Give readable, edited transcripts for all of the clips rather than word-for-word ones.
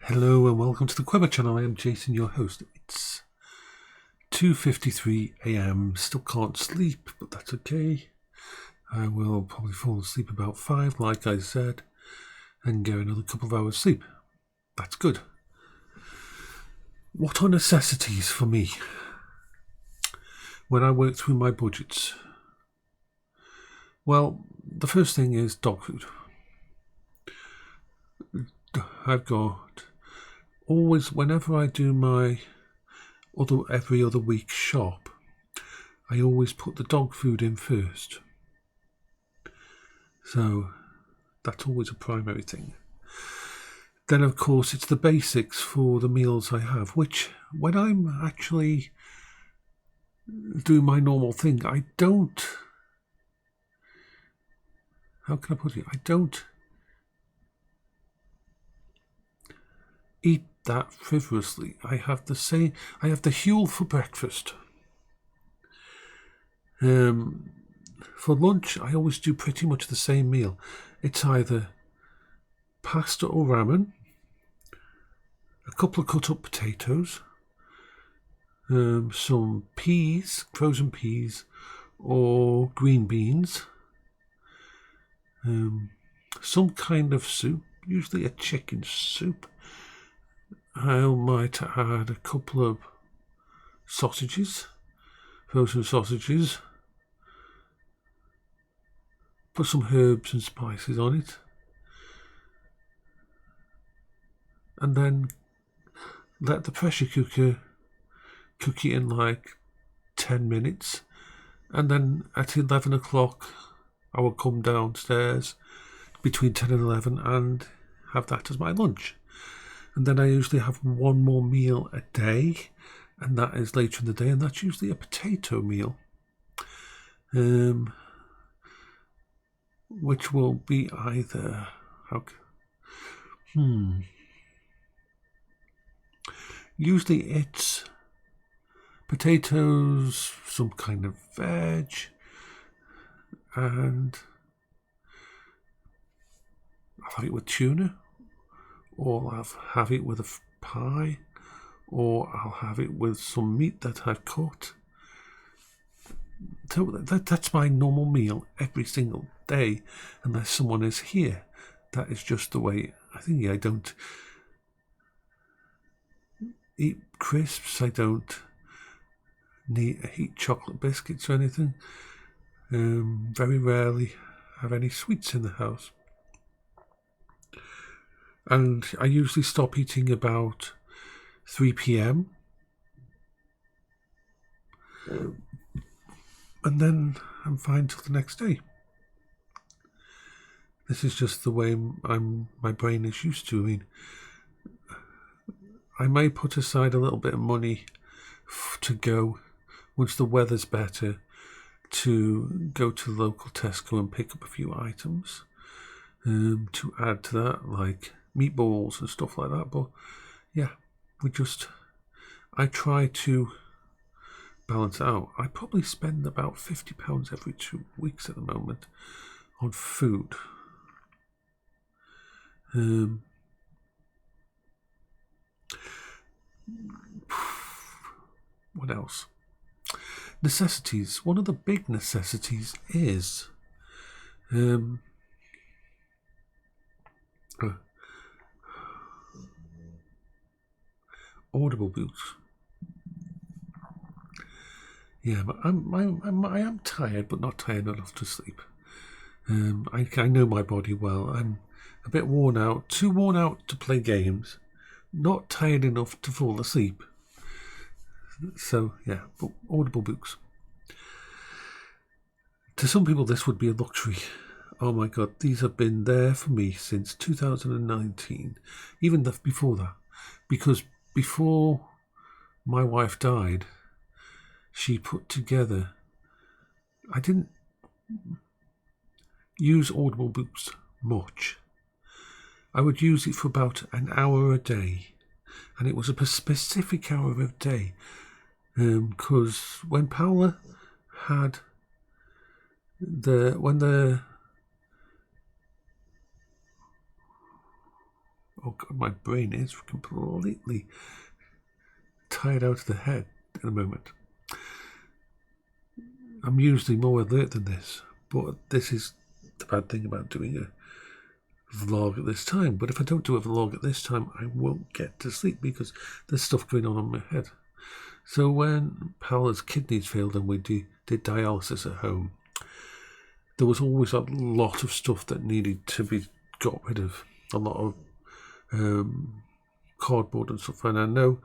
Hello and welcome to the Quiver channel. I am Jason, your host. It's 2:53 a.m. Still can't sleep, but that's okay. I will probably fall asleep about 5, like I said, and get another couple of hours sleep. That's good. What are necessities for me when I work through my budgets? Well, the first thing is dog food. I've got always, whenever I do my every other week shop, I always put the dog food in first. So that's always a primary thing. Then, of course, it's the basics for the meals I have, which when I'm actually doing my normal thing, I don't, how can I put it? I don't eat that frivolously. I have the Huel for breakfast. For lunch, I always do pretty much the same meal. It's either pasta or ramen, a couple of cut up potatoes, some peas, frozen peas, or green beans, some kind of soup, usually a chicken soup. I might add a couple of sausages, frozen sausages, put some herbs and spices on it, and then let the pressure cooker cook it in like 10 minutes, and then at 11 o'clock I will come downstairs between 10 and 11 and have that as my lunch. And then I usually have one more meal a day, and that is later in the day, and that's usually a potato meal, which will be either usually it's potatoes, some kind of veg, and I'll have it with tuna, or I'll have it with a pie, or I'll have it with some meat that I've cut. So that's my normal meal every single day, unless someone is here. That is just the way I think. I don't eat crisps. I don't eat chocolate biscuits or anything. Very rarely have any sweets in the house. And I usually stop eating about 3 p.m. And then I'm fine till the next day. This is just the way my brain is used to. I mean, I may put aside a little bit of money to go, once the weather's better, to go to the local Tesco and pick up a few items to add to that, like meatballs and stuff like that. But yeah, I try to balance out. I probably spend about £50 every 2 weeks at the moment on food. What else? Necessities. One of the big necessities is Audible books. Yeah, but I am tired, but not tired enough to sleep. I know my body well. I'm a bit worn out, too worn out to play games, not tired enough to fall asleep. So yeah, but Audible books. To some people, this would be a luxury. Oh my God, these have been there for me since 2019, even before that, because before my wife died, she put together. I didn't use Audible books much. I would use it for about an hour a day, and it was a specific hour of day, because when Paola had oh God, my brain is completely tired out of the head in a moment. I'm usually more alert than this, but this is the bad thing about doing a vlog at this time. But if I don't do a vlog at this time, I won't get to sleep because there's stuff going on in my head. So when Paola's kidneys failed and we did dialysis at home, there was always a lot of stuff that needed to be got rid of. A lot of cardboard and stuff. And I know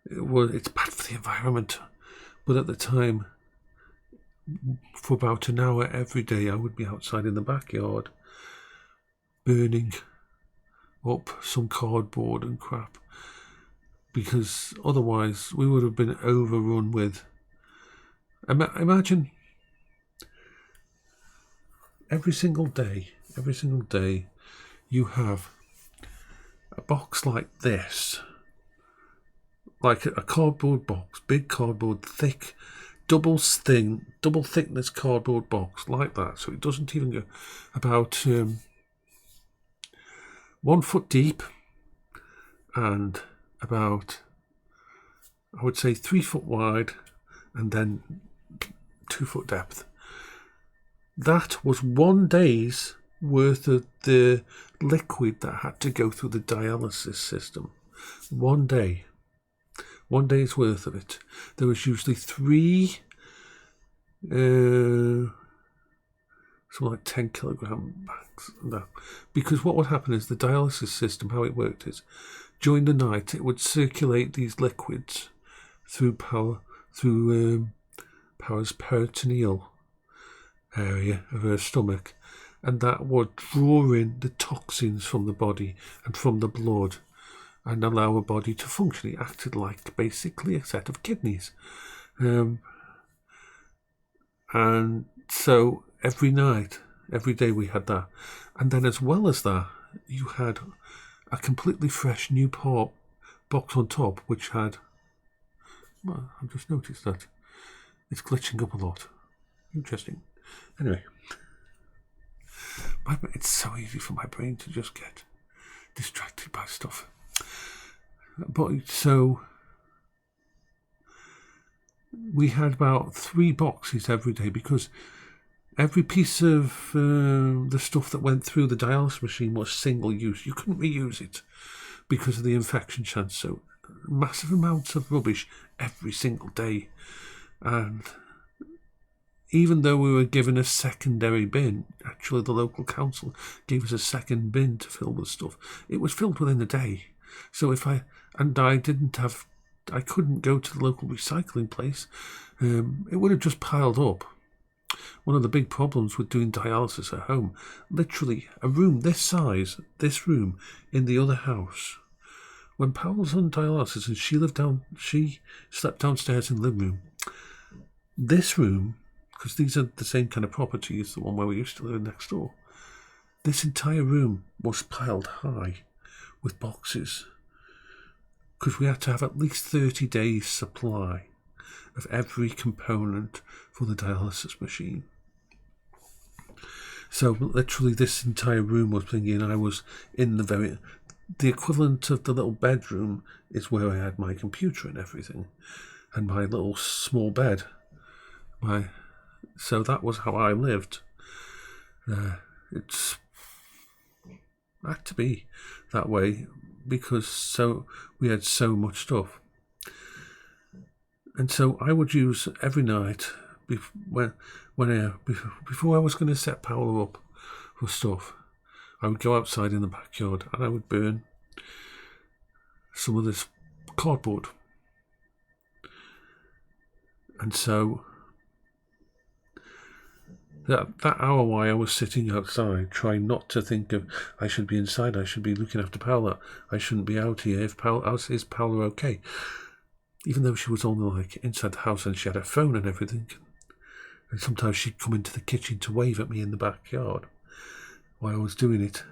it's bad for the environment, but at the time, for about an hour every day, I would be outside in the backyard burning up some cardboard and crap, because otherwise we would have been overrun with. Imagine every single day you have a box like this, like a cardboard box, big cardboard, thick, double thickness cardboard box like that, so it doesn't even go about 1 foot deep and about, I would say, 3 foot wide and then 2 foot depth. That was 1 day's worth of the liquid that had to go through the dialysis system. 1 day. 1 day's worth of it. There was usually 3, something like 10 kilogram bags. No. Because what would happen is the dialysis system, how it worked is, during the night it would circulate these liquids through Paola's peritoneal area of her stomach, and that would draw in the toxins from the body and from the blood and allow a body to function. It acted like basically a set of kidneys. And so every night, every day we had that. And then as well as that, you had a completely fresh new box on top, which had, well, I've just noticed that it's glitching up a lot. Interesting. Anyway, it's so easy for my brain to just get distracted by stuff. But so we had about 3 boxes every day, because every piece of the stuff that went through the dialysis machine was single use. You couldn't reuse it because of the infection chance. So massive amounts of rubbish every single day. And even though we were given a secondary bin, actually the local council gave us a second bin to fill the stuff. It was filled within a day. So I couldn't go to the local recycling place. It would have just piled up. One of the big problems with doing dialysis at home, literally a room this size, this room in the other house. When Paola's on dialysis and she slept downstairs in the living room. This room, because these are the same kind of property as the one where we used to live next door, this entire room was piled high with boxes, because we had to have at least 30 days supply of every component for the dialysis machine. So literally this entire room was thinking I was in the equivalent of the little bedroom is where I had my computer and everything, and my little small bed. So that was how I lived. It's had to be that way because we had so much stuff. And so I would use every night before I was going to set Paola up for stuff. I would go outside in the backyard and I would burn some of this cardboard. And so that hour while I was sitting outside, trying not to think of, I should be inside, I should be looking after Paola, I shouldn't be out here. Is Paola okay? Even though she was only like inside the house and she had her phone and everything. And sometimes she'd come into the kitchen to wave at me in the backyard while I was doing it.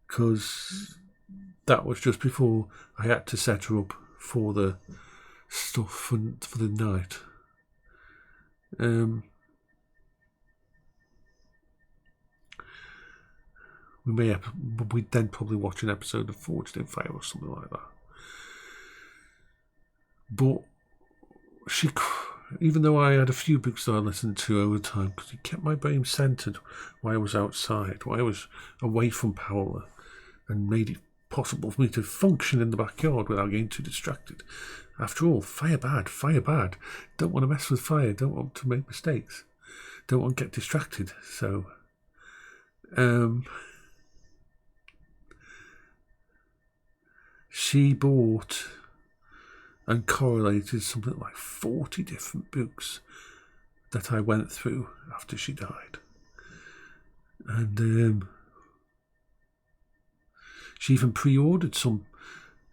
Because that was just before I had to set her up for the stuff for the night. we'd then probably watch an episode of Forged in Fire or something like that. But even though I had a few books that I listened to over time, because it kept my brain centered while I was outside, while I was away from Paola, and made it possible for me to function in the backyard without getting too distracted. After all, fire bad. Don't want to mess with fire, don't want to make mistakes, don't want to get distracted. So, she bought and correlated something like 40 different books that I went through after she died. And she even pre-ordered some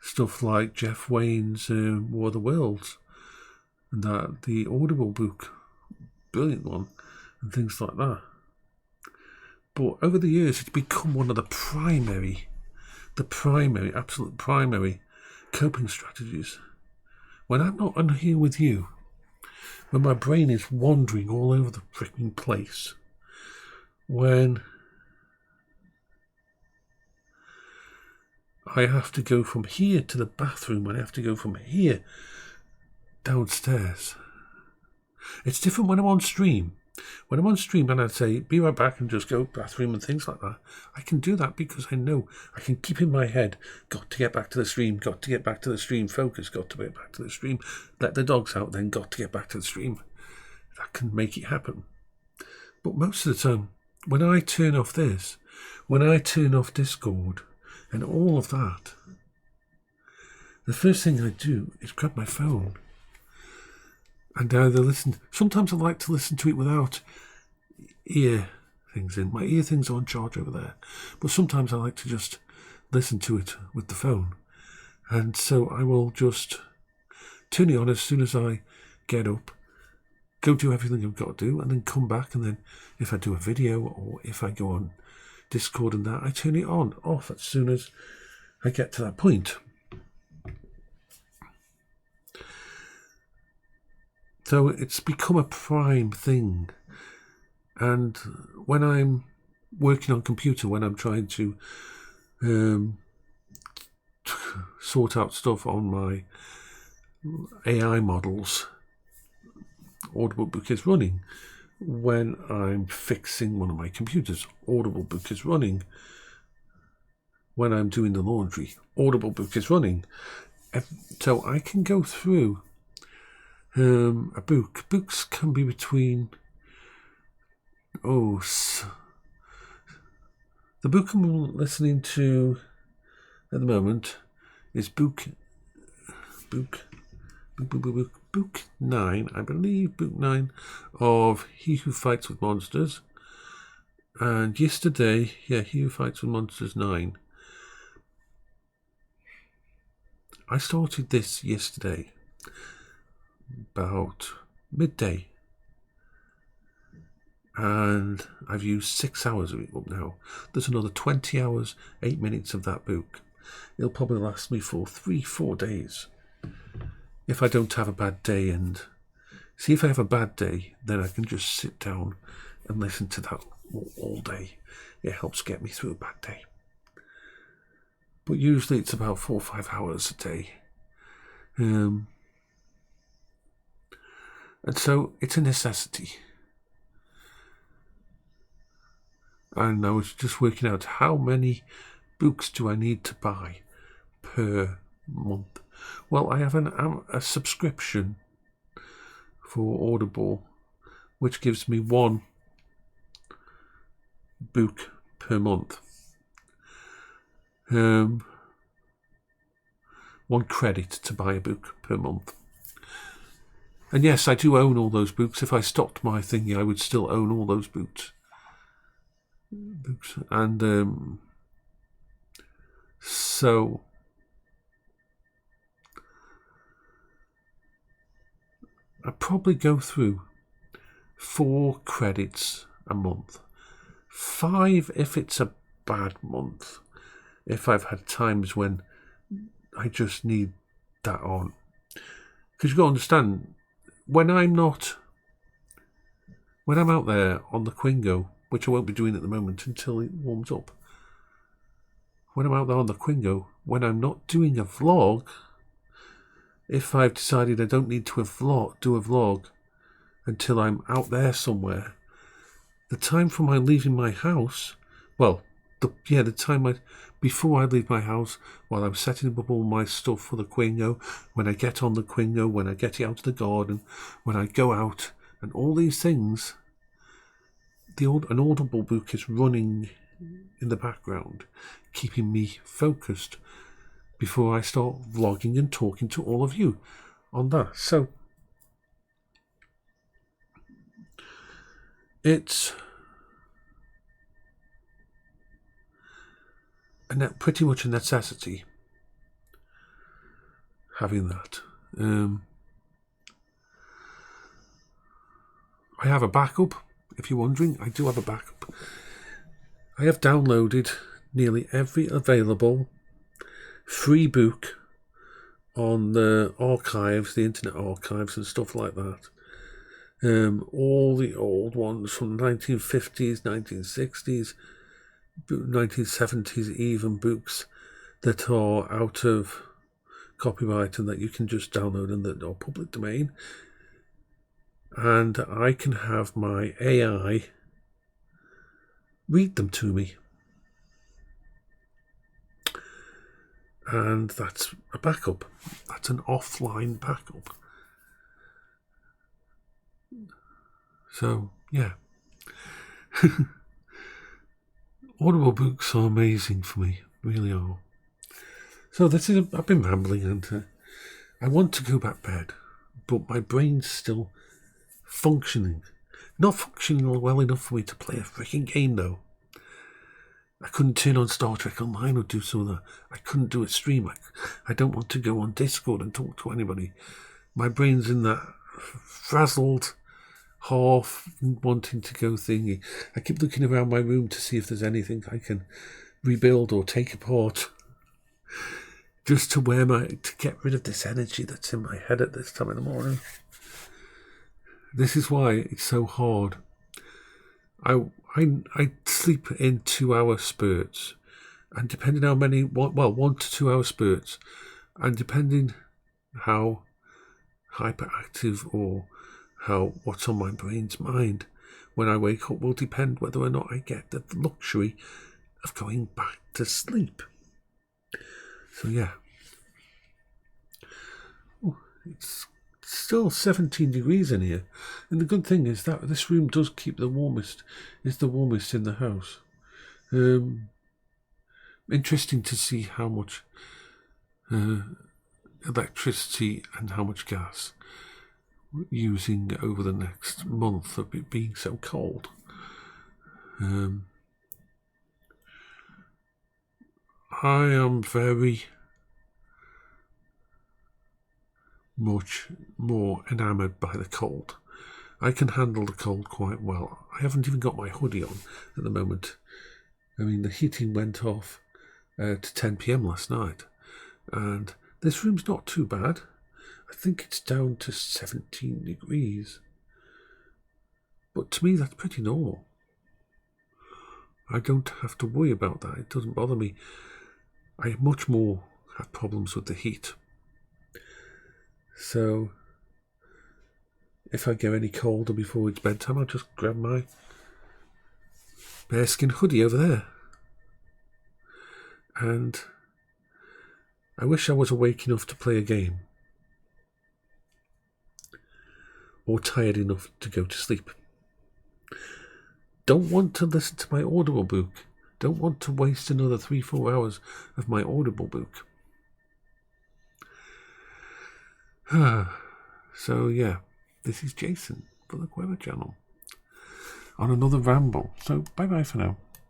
stuff like Jeff Wayne's War of the Worlds, and the Audible book, brilliant one, and things like that. But over the years, it's become one of the absolute primary coping strategies. When I'm not on here with you, when my brain is wandering all over the freaking place, when I have to go from here to the bathroom, when I have to go from here downstairs. It's different when I'm on stream. When I'm on stream and I'd say, be right back and just go bathroom and things like that, I can do that because I know I can keep in my head, got to get back to the stream, focus, got to get back to the stream, let the dogs out, then got to get back to the stream. That can make it happen. But most of the time, when I turn off this, when I turn off Discord and all of that, the first thing I do is grab my phone and either listen. Sometimes I like to listen to it without ear things in. My ear things are on charge over there. But sometimes I like to just listen to it with the phone. And so I will just turn it on as soon as I get up, go do everything I've got to do, and then come back. And then if I do a video or if I go on Discord and that, I turn it off as soon as I get to that point. So it's become a prime thing. And when I'm working on computer, when I'm trying to sort out stuff on my AI models, Audible book is running. When I'm fixing one of my computers, Audible book is running. When I'm doing the laundry, Audible book is running. So I can go through a book. Books can be between the book I'm listening to at the moment is book 9, I believe, book 9 of He Who Fights with Monsters. And yesterday, He Who Fights with Monsters 9. I started this yesterday, about midday, and I've used 6 hours of it up now. There's another 20 hours, 8 minutes of that book. It'll probably last me for 3-4 days if I don't have a bad day. And see, if I have a bad day, then I can just sit down and listen to that all day. It helps get me through a bad day. But usually it's about 4 or 5 hours a day. And so it's a necessity. And I was just working out how many books do I need to buy per month. Well, I have a subscription for Audible, which gives me 1 book per month. 1 credit to buy a book per month. And yes, I do own all those books. If I stopped my thingy, I would still own all those books. And so I probably go through 4 credits a month. 5 if it's a bad month. If I've had times when I just need that on. Because you've got to understand, when I'm out there on the Quingo, which I won't be doing at the moment until it warms up, when I'm out there on the Quingo, when I'm not doing a vlog, if I've decided I don't need to do a vlog until I'm out there somewhere, the time for my leaving my house, well, the time before I leave my house, while I'm setting up all my stuff for the Quingo, when I get on the Quingo, when I get out of the garden, when I go out, and all these things, an Audible book is running in the background, keeping me focused before I start vlogging and talking to all of you on that. So it's pretty much a necessity having that. I have a backup, if you're wondering. I do have a backup. I have downloaded nearly every available free book on the archives, the internet archives and stuff like that. All the old ones from the 1950s, 1960s, 1970s, even books that are out of copyright and that you can just download and that are public domain. And I can have my AI read them to me. And that's a backup. That's an offline backup. So, yeah. Audible books are amazing for me, really are. So I've been rambling, and I want to go back to bed, but my brain's still functioning. Not functioning well enough for me to play a freaking game, though. I couldn't turn on Star Trek Online or do some of that. I couldn't do a stream. I don't want to go on Discord and talk to anybody. My brain's in that frazzled, half wanting to go thingy. I keep looking around my room to see if there's anything I can rebuild or take apart, just to get rid of this energy that's in my head at this time in the morning. This is why it's so hard. I sleep in 2-hour spurts, and depending how many, 1 to 2 hour spurts, and depending how hyperactive or what's on my brain's mind when I wake up will depend whether or not I get the luxury of going back to sleep. So yeah. It's still 17 degrees in here, and the good thing is that this room does keep the warmest in the house. Interesting to see how much electricity and how much gas we're using over the next month of it being so cold. I am very much more enamoured by the cold. I can handle the cold quite well. I haven't even got my hoodie on at the moment. I mean, the heating went off to 10 p.m. last night, and this room's not too bad. I think it's down to 17 degrees. But to me, that's pretty normal. I don't have to worry about that. It doesn't bother me. I much more have problems with the heat. So, if I get any colder before it's bedtime, I'll just grab my bearskin hoodie over there. And I wish I was awake enough to play a game, or tired enough to go to sleep. Don't want to listen to my Audible book. Don't want to waste another 3-4 hours of my Audible book. So yeah, this is Jason for the Quiver channel on another ramble. So bye bye for now.